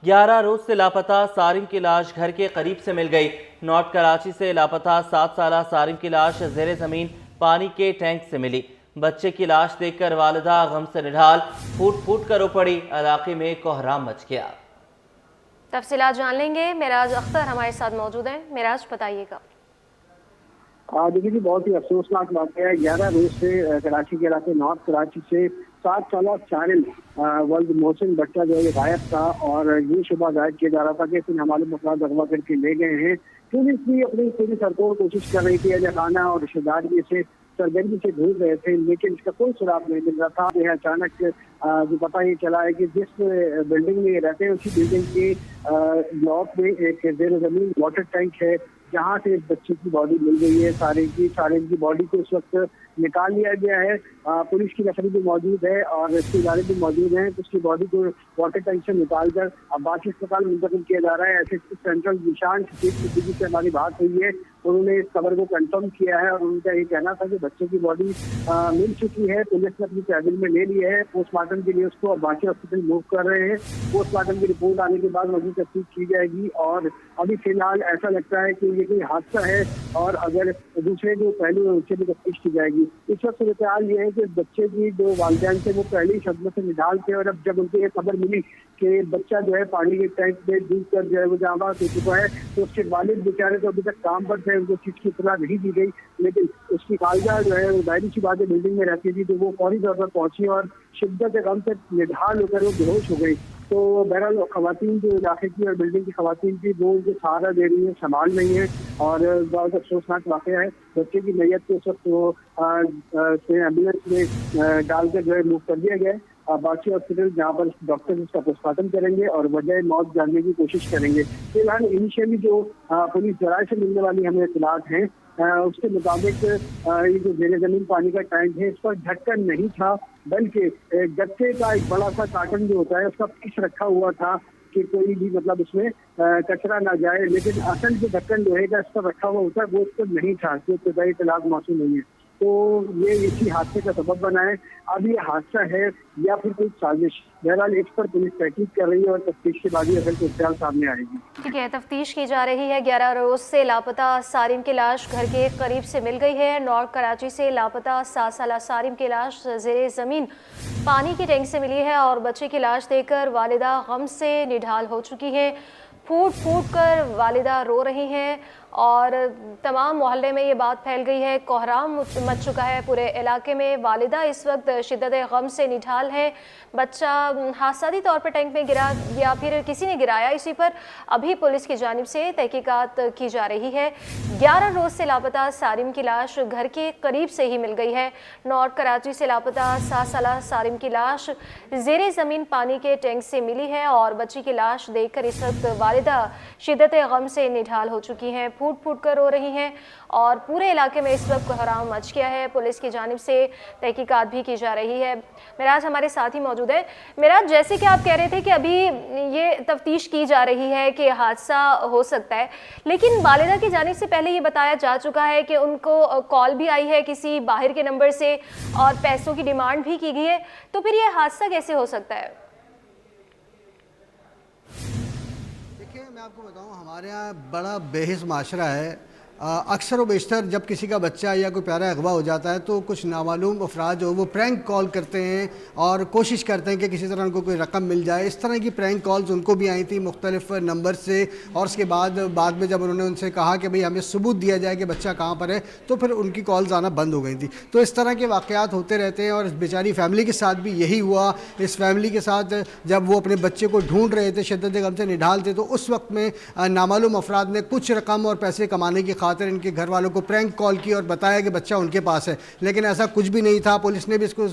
11 روز سے لاپتہ سارم کی لاش گھر کے قریب سے مل گئی۔ نارتھ کراچی سے لاپتہ 7 سالہ سارم کی لاش زیر زمین پانی کے ٹینک سے ملی۔ بچے کی لاش دیکھ کر والدہ غم سے نڈھال پھوٹ پھوٹ کر رو پڑی۔ علاقے میں کوہرام مچ گیا۔ تفصیلات جان لیں گے، معراج اختر ہمارے ساتھ موجود ہیں۔ معراج بتائیے گا۔ دیکھیے جی، بہت ہی افسوسناک واقعہ ہے۔ 11 روز سے کراچی کے علاقے نارتھ کراچی سے 7 سالہ سارم ولد محسن بچہ جو ہے غائب تھا، اور یہ شبہ ظاہر کیا جا رہا تھا کہ اسے نامعلوم افراد اغوا کر کے لے گئے ہیں۔ پولیس بھی اپنی پوری سرکار کوشش کر رہی تھی، اہل خانہ اور رشتہ دار بھی اسے سرگرمی سے ڈھونڈ رہے تھے، لیکن اس کا کوئی سراغ نہیں مل رہا تھا۔ اچانک جو پتہ یہ چلا ہے کہ جس بلڈنگ میں یہ رہتے ہیں اسی بلڈنگ کے بلاک میں ایک زیر زمین واٹر ٹینک ہے، جہاں سے بچے کی باڈی مل گئی ہے۔ سارم کی باڈی کو اس وقت نکال لیا گیا ہے۔ پولیس کی نفری بھی موجود ہے اور اس کے ادارے بھی موجود ہیں۔ اس کی باڈی کو واٹر ٹینک سے نکال کر اب باقی اسپتال منتقل کیا جا رہا ہے۔ ایس ایس پی سینٹرل نشان صدیقی سے ہماری بات ہوئی ہے، انہوں نے اس خبر کو کنفرم کیا ہے اور ان کا یہ کہنا تھا کہ بچے کی باڈی مل چکی ہے، پولیس نے اپنی ٹریول میں لے لی ہے۔ پوسٹ مارٹم کے لیے اس کو اب باقی ہاسپٹل موو کر رہے ہیں۔ پوسٹ مارٹم کی رپورٹ آنے کے بعد مزید تفتیش کی جائے گی، اور ابھی فی الحال ایسا لگتا ہے کہ یہ کوئی حادثہ ہے، اور اگر دوسرے جو پہلو ہیں ان سے بھی تفتیش کی جائے گی۔ اس وقت صورتحال یہ ہے کہ بچے کی جو والدین تھے وہ پہلے ہی صدمے سے نڈال تھے، اور اب جب ان کو یہ خبر ملی کہ بچہ جو ہے پانی کے ٹینک میں ڈوب کر جو ہے وہ جاں بحق ہو چکا ہے، تو اس کے والد بیچارے تو ابھی تک کام پر تھے، ان کو چیز کی اطلاع نہیں دی گئی، لیکن اس کی والدہ جو ہے وہ ظاہری سی بات ہے بلڈنگ میں رہتی تھی، تو وہ فوری طور پر پہنچی اور شدت غم سے نڈھال ہو کر وہ بے ہوش ہو گئی۔ تو بہرحال خواتین جو علاقے کی اور بلڈنگ کی خواتین کی وہ ان کو سہارا دے رہی ہیں، سنبھال نہیں ہے، اور بہت افسوسناک واقعہ ہے۔ بچے کی میت کو اس وقت وہ ایمبولینس میں ڈال کر جو ہے موو کر دیا گیا ہے۔ باقی ہاسپٹل جہاں پر ڈاکٹر اس کا پوسٹ مارٹم کریں گے اور وجہ موت جاننے کی کوشش کریں گے۔ فی الحال انیشیلی جو پولیس ذرائع سے ملنے والی ہمیں اطلاعات ہیں اس کے مطابق یہ جو زیر زمین پانی کا ٹینک ہے اس پر ڈھکن نہیں تھا، بلکہ گتے کا ایک بڑا سا کارٹن جو ہوتا ہے اس کا پیس رکھا ہوا تھا کہ کوئی بھی مطلب اس میں کچرا نہ جائے، لیکن اصل جو ڈھکن جو ہے اس پر رکھا ہوا ہوتا ہے وہ اس پر نہیں تھا، جو ابتدائی اطلاعات موصول ہوئی ہیں، تو یہ اسی حادثے کا سبب بنا ہے۔ اب یہ حادثہ ہے یا پھر کوئی سازش، بہرحال اس پر پولیس تحقیق کر رہی ہے اور تفتیش کے بعد اصل صورتحال سامنے آئے گی۔ ٹھیک ہے، تفتیش کی جا رہی ہے۔ 11 روز سے لاپتہ سارم کی لاش گھر کے قریب سے مل گئی ہے۔ نارتھ کراچی سے لاپتہ 7 سالہ سارم کی لاش زیر زمین پانی کی ٹینک سے ملی ہے، اور بچے کی لاش دیکھ کر والدہ غم سے نڈھال ہو چکی ہے۔ پھوٹ پھوٹ کر والدہ رو رہی ہیں، اور تمام محلے میں یہ بات پھیل گئی ہے، کوہرام مچ چکا ہے پورے علاقے میں۔ والدہ اس وقت شدت غم سے نڈھال ہے۔ بچہ حادثاتی طور پر ٹینک میں گرا یا پھر کسی نے گرایا، اسی پر ابھی پولیس کی جانب سے تحقیقات کی جا رہی ہے۔ 11 روز سے لاپتہ سارم کی لاش گھر کے قریب سے ہی مل گئی ہے۔ نارتھ کراچی سے لاپتہ 7 سالہ سارم کی لاش زیر زمین پانی کے ٹینک سے ملی ہے، اور بچی کی لاش دیکھ کر اس وقت والدہ شدت غم سے نڈھال ہو چکی ہیں، پھوٹ پھوٹ کر رو رہی ہیں، اور پورے علاقے میں اس وقت کوہرام مچ گیا ہے۔ پولیس کی جانب سے تحقیقات بھی کی جا رہی ہے۔ معراج ہمارے ساتھ ہی موجود ہے۔ معراج، جیسے کہ آپ کہہ رہے تھے کہ ابھی یہ تفتیش کی جا رہی ہے کہ حادثہ ہو سکتا ہے، لیکن والدہ کی جانب سے پہلے یہ بتایا جا چکا ہے کہ ان کو کال بھی آئی ہے کسی باہر کے نمبر سے اور پیسوں کی ڈیمانڈ بھی کی گئی ہے، تو پھر یہ حادثہ کیسے ہو سکتا ہے؟ دیکھیں، میں آپ کو بتاؤں، ہمارے یہاں بڑا بے حس معاشرہ ہے۔ اکثر و بیشتر جب کسی کا بچہ یا کوئی پیارا اغوا ہو جاتا ہے تو کچھ نامعلوم افراد جو وہ پرینک کال کرتے ہیں اور کوشش کرتے ہیں کہ کسی طرح ان کو کوئی رقم مل جائے۔ اس طرح کی پرینک کالز ان کو بھی آئی تھی مختلف نمبر سے، اور اس کے بعد میں جب انہوں نے ان سے کہا کہ بھئی ہمیں ثبوت دیا جائے کہ بچہ کہاں پر ہے، تو پھر ان کی کالز آنا بند ہو گئی تھی۔ تو اس طرح کے واقعات ہوتے رہتے ہیں، اور اس بیچاری فیملی کے ساتھ بھی یہی ہوا۔ اس فیملی کے ساتھ جب وہ اپنے بچے کو ڈھونڈ رہے تھے، شدت غم سے نڈھال تھے، تو اس وقت میں نامعلوم افراد نے کچھ رقم اور پیسے کمانے کی خاطر ان کے گھر والوں کو پرینک کال کی اور بتایا کہ بچہ ان کے پاس ہے، لیکن ایسا کچھ بھی نہیں تھا۔ پولیس نے بھی اس کو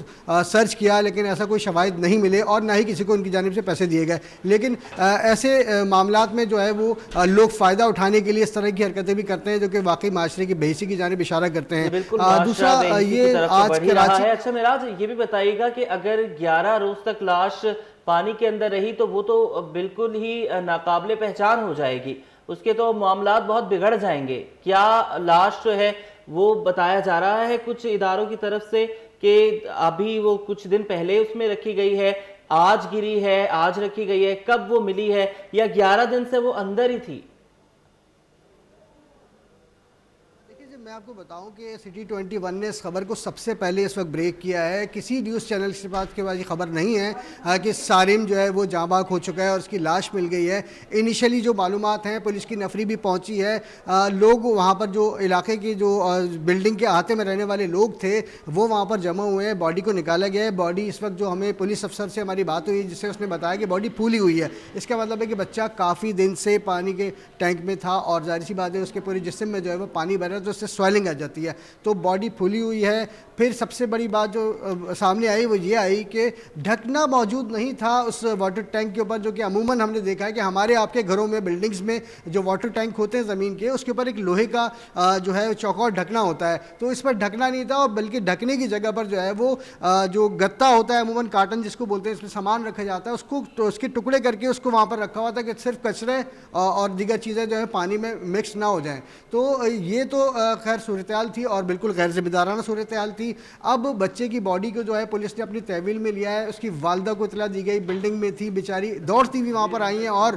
سرچ کیا، لیکن ایسا کوئی شواہد نہیں ملے، اور نہ ہی کسی کو ان کی جانب سے پیسے دیے گئے۔ لیکن ایسے معاملات میں جو ہے وہ لوگ فائدہ اٹھانے کے لیے اس طرح کی حرکتیں بھی کرتے ہیں، جو کہ واقعی معاشرے کی بے حسی کی جانب اشارہ کرتے ہیں۔ دوسرا یہ آج کراچی۔ اچھا معراج، یہ بھی بتائیے گا کہ اگر 11 روز تک لاش پانی کے اندر رہی تو وہ تو بالکل ہی ناقابل پہچان ہو جائے گی، اس کے تو معاملات بہت بگڑ جائیں گے۔ کیا لاش جو ہے وہ بتایا جا رہا ہے کچھ اداروں کی طرف سے کہ ابھی وہ کچھ دن پہلے اس میں رکھی گئی ہے، آج گری ہے, آج رکھی گئی ہے, کب وہ ملی ہے, یا 11 دن سے وہ اندر ہی تھی؟ میں آپ کو بتاؤں کہ سٹی 21 نے اس خبر کو سب سے پہلے اس وقت بریک کیا ہے. کسی نیوز چینل کے پاس کے بعد یہ خبر نہیں ہے کہ سارم جو ہے وہ جاں بحق ہو چکا ہے اور اس کی لاش مل گئی ہے. انیشلی جو معلومات ہیں, پولیس کی نفری بھی پہنچی ہے, لوگ وہاں پر جو علاقے کی جو بلڈنگ کے احاطے میں رہنے والے لوگ تھے وہ وہاں پر جمع ہوئے ہیں. باڈی کو نکالا گیا ہے. باڈی اس وقت جو ہمیں پولیس افسر سے ہماری بات ہوئی جس سے اس نے بتایا کہ باڈی پھولی ہوئی ہے. اس کا مطلب ہے کہ بچہ کافی دن سے پانی کے ٹینک میں تھا اور ظاہر سی بات ہے اس کے پورے جسم میں جو ہے وہ پانی بھر رہا ہے تو اس سے سویلنگ آ جاتی ہے, تو باڈی پھولی ہوئی ہے. پھر سب سے بڑی بات جو سامنے آئی وہ یہ آئی کہ ڈھکنا موجود نہیں تھا اس واٹر ٹینک کے اوپر, جو کہ عموماً ہم نے دیکھا ہے کہ ہمارے آپ کے گھروں میں بلڈنگز میں جو واٹر ٹینک ہوتے ہیں زمین کے, اس کے اوپر ایک لوہے کا جو ہے چوکور ڈھکنا ہوتا ہے. تو اس پر ڈھکنا نہیں تھا, اور بلکہ ڈھکنے کی جگہ پر جو ہے وہ جو گتا ہوتا ہے عموماً کاٹن جس کو بولتے ہیں, اس میں سامان رکھا جاتا ہے, اس کو تو اس کے ٹکڑے کر کے اس کو وہاں پر رکھا ہوا تھا کہ صرف کچرے اور دیگر چیزیں جو ہے پانی میں مکس نہ ہو جائیں. تو یہ تو خیر صورتحال تھی اور بالکل غیر ذمہ دارانہ صورتحال تھی. اب بچے کی باڈی کو جو ہے پولیس نے اپنی تحویل میں لیا ہے. اس کی والدہ کو اطلاع دی گئی, بلڈنگ میں تھی بیچاری, دوڑتی ہوئی وہاں پر آئی ہیں اور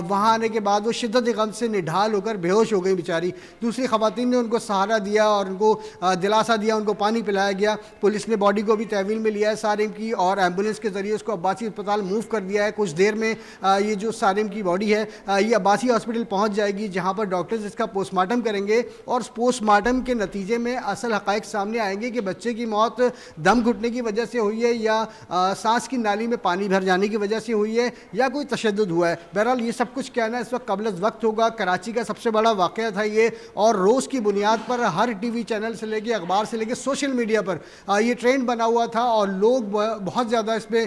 وہاں آنے کے بعد وہ شدت غم سے نڈھال ہو کر بے ہوش ہو گئی بیچاری. دوسری خواتین نے ان کو سہارا دیا اور ان کو دلاسا دیا, ان کو پانی پلایا گیا. پولیس نے باڈی کو بھی تحویل میں لیا ہے سارم کی, اور ایمبولینس کے ذریعے اس کو عباسی اسپتال موو کر دیا ہے. کچھ دیر میں یہ جو سارم کی باڈی ہے یہ عباسی ہاسپٹل پہنچ جائے گی, جہاں پر ڈاکٹرز اس کا پوسٹ مارٹم کریں گے, اور پوسٹ مارٹم کے نتیجے میں اصل حقائق سامنے آئیں گے کہ بچے کی موت دم گھٹنے کی وجہ سے ہوئی ہے یا سانس کی نالی میں پانی بھر جانے کی وجہ سے ہوئی ہے یا کوئی تشدد ہوا ہے. بہرحال یہ سب کچھ کہنا اس وقت قبل از وقت ہوگا. کراچی کا سب سے بڑا واقعہ تھا یہ, اور روز کی بنیاد پر ہر ٹی وی چینل سے لے کے اخبار سے لے کے سوشل میڈیا پر یہ ٹرینڈ بنا ہوا تھا, اور لوگ بہت زیادہ اس میں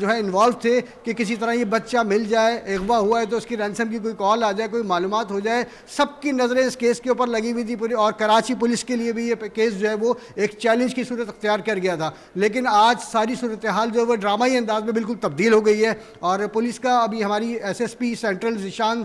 جو ہے انوالو تھے کہ کسی طرح یہ بچہ مل جائے. اغوا ہوا ہے تو اس کی رینسم کی کوئی کال آ جائے, کوئی معلومات ہو جائے. سب کی نظریں اس کیس کے اوپر لگی ہوئی تھی پوری, اور کراچی پولیس کے لیے بھی یہ کیس جو ہے وہ ایک چیلنج کی صورت اختیار کر گیا تھا. لیکن آج ساری صورتحال جو ہے وہ ڈرامائی انداز میں بالکل تبدیل ہو گئی ہے, اور پولیس کا ابھی ہماری S S P central Zeeshan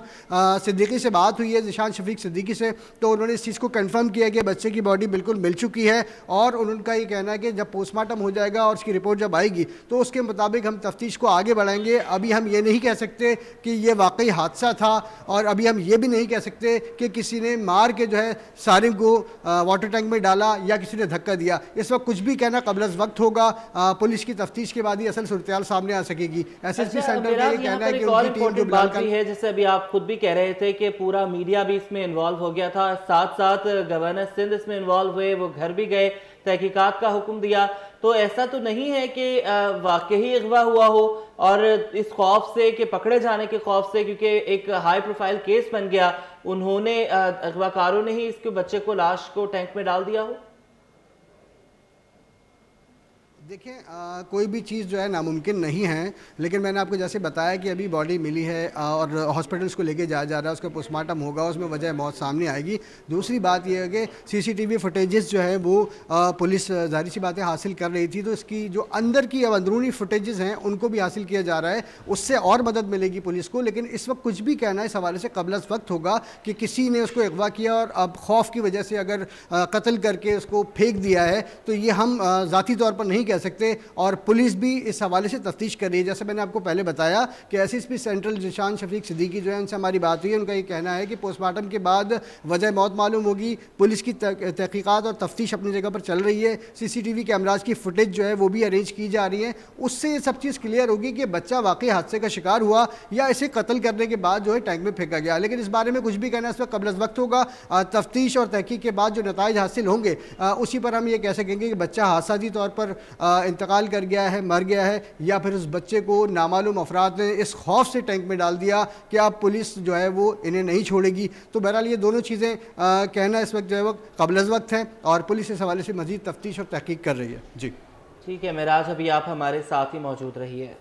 Siddiqui سے بات ہوئی ہے, ذیشان شفیق صدیقی سے, تو انہوں نے اس چیز کو کنفرم کیا کہ بچے کی باڈی بالکل مل چکی ہے, اور ان کا یہ کہنا ہے کہ جب پوسٹ مارٹم ہو جائے گا اور اس کی رپورٹ جب آئے گی تو اس کے مطابق ہم تفتیش کو آگے بڑھائیں گے. ابھی ہم یہ نہیں کہہ سکتے کہ یہ واقعی حادثہ تھا, اور ابھی ہم یہ بھی نہیں کہہ سکتے کہ کسی نے مار کے جو ہے سارم کو واٹر ٹینک میں ڈالا یا کسی نے دھکا دیا. اس وقت کچھ بھی کہنا قبل از وقت ہوگا. پولیس کی تفتیش کے بعد ہی اصل صورتحال سامنے آ سکے گی. ایس ایس پی سینٹر کا یہ کہنا ہے کہ ان کی ٹیم جو بات بھی ہے, جیسے ابھی آپ خود بھی کہہ رہے تھے کہ پورا میڈیا بھی اس میں انوالو ہو گیا تھا, ساتھ ساتھ گورنر سندھ اس میں انوالو ہوئے, وہ گھر بھی گئے, تحقیقات کا حکم دیا. تو ایسا تو نہیں ہے کہ واقعی اغوا ہوا ہو اور اس خوف سے کہ پکڑے جانے کے خوف سے, کیونکہ ایک ہائی پروفائل کیس بن گیا, انہوں نے اغوا کاروں نے ہی اس کے بچے کو لاش کو ٹینک میں ڈال دیا ہو؟ دیکھیں کوئی بھی چیز جو ہے ناممکن نہیں ہے, لیکن میں نے آپ کو جیسے بتایا کہ ابھی باڈی ملی ہے اور ہاسپٹلس کو لے کے جایا جا رہا ہے, اس کا پوسٹ مارٹم ہوگا, اس میں وجہ موت سامنے آئے گی. دوسری بات یہ ہے کہ سی سی ٹی وی فوٹیجز جو ہے وہ پولیس ظاہری سی باتیں حاصل کر رہی تھی, تو اس کی جو اندر کی اندرونی فوٹیجز ہیں ان کو بھی حاصل کیا جا رہا ہے, اس سے اور مدد ملے گی پولیس کو. لیکن اس وقت کچھ بھی کہنا اس حوالے سے قبل از وقت ہوگا کہ کسی نے اس کو اغوا کیا اور اب خوف کی وجہ سے اگر قتل کر کے اس کو پھینک دیا ہے, تو یہ ہم ذاتی طور پر نہیں کہہ سکتے, اور پولیس بھی اس حوالے سے تفتیش کر رہی ہے. جیسے میں نے آپ کو پہلے بتایا کہ S S P central Zeeshan Shafiq Siddiqui جو ہے ان سے ہماری بات ہوئی ہے, ان کا یہ کہنا ہے کہ پوسٹ مارٹم کے بعد وجہ موت معلوم ہوگی. پولیس کی تحقیقات اور تفتیش اپنی جگہ پر چل رہی ہے. سی سی ٹی وی کیمراز کی فوٹیج جو ہے وہ بھی ارینج کی جا رہی ہے, اس سے یہ سب چیز کلیئر ہوگی کہ بچہ واقعی حادثے کا شکار ہوا یا اسے قتل کرنے کے بعد جو ہے ٹینک میں پھینکا گیا. لیکن اس بارے میں کچھ بھی کہنا اس وقت قبل از وقت ہوگا. تفتیش اور تحقیق کے بعد جو نتائج حاصل ہوں گے اسی پر ہم یہ کہہ سکیں گے کہ بچہ حادثاتی طور پر انتقال کر گیا ہے, مر گیا ہے, یا پھر اس بچے کو نامعلوم افراد نے اس خوف سے ٹینک میں ڈال دیا کہ اب پولیس جو ہے وہ انہیں نہیں چھوڑے گی. تو بہرحال یہ دونوں چیزیں کہنا اس وقت جو ہے وہ قبل از وقت ہے, اور پولیس اس حوالے سے مزید تفتیش اور تحقیق کر رہی ہے. جی ٹھیک ہے معراج, ابھی آپ ہمارے ساتھ ہی موجود رہیے.